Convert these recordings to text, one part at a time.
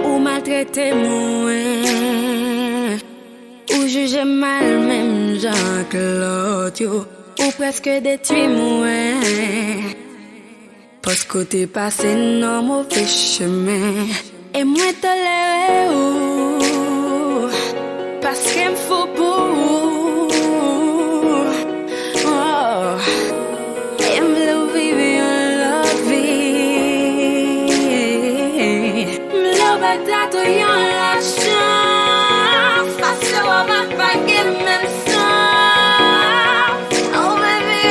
Ou maltraiter moi, ou juger mal même gens que l'autre yo, ou presque détruire moi. Parce que t'es passé dans mauvais chemin. Et moi toléré ou parce qu'il me faut pour oh. Et me vivre une vie. Me battre tout yon la chance. Parce que on va pas qu'il même ça. Oh baby,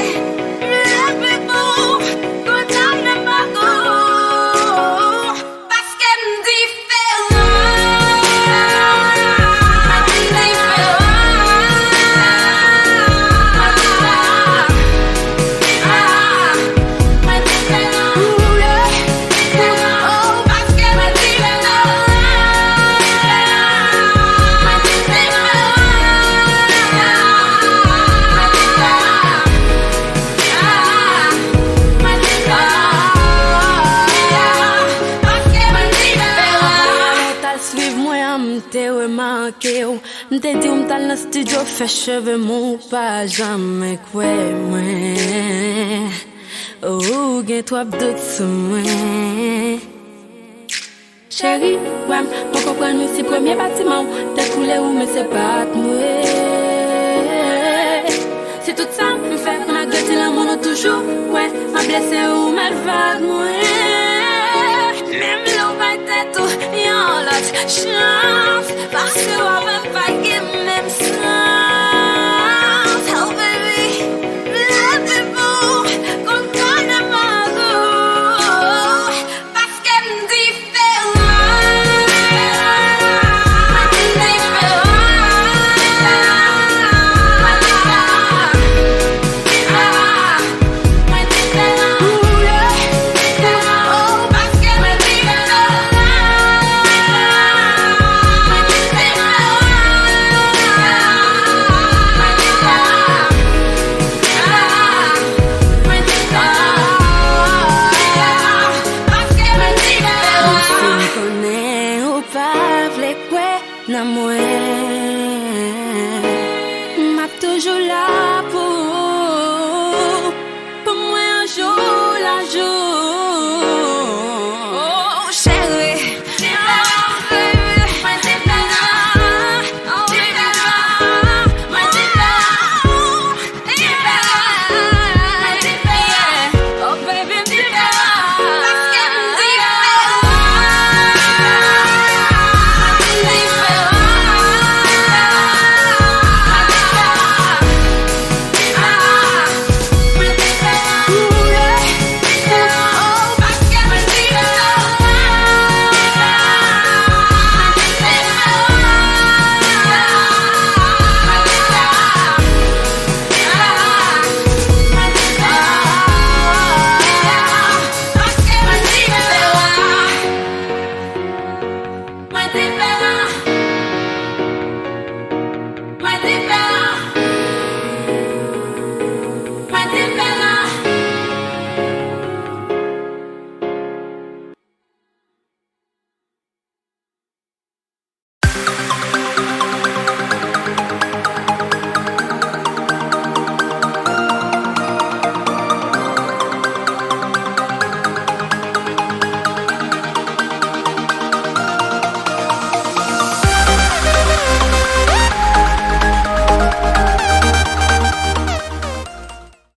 me love pour condamner ma go. Parce qu'elle me dit m'te remarqué ou m'te dit ou m'tal dans studio fait cheveux mon pas jamais quoi moi oh gen trop doute sur moi chérie ouais on comprend nous si premier bâtiment t'es coulé ou mais c'est pas moi c'est tout ça me fait qu'on a gâté l'amour toujours ouais m'a blessé ou mal va moi même l'on va être tout y'en l'autre chance parce que on va pas gagner même sens oh baby love pour qu'on connaît ma go parce qu'elle me dit na moi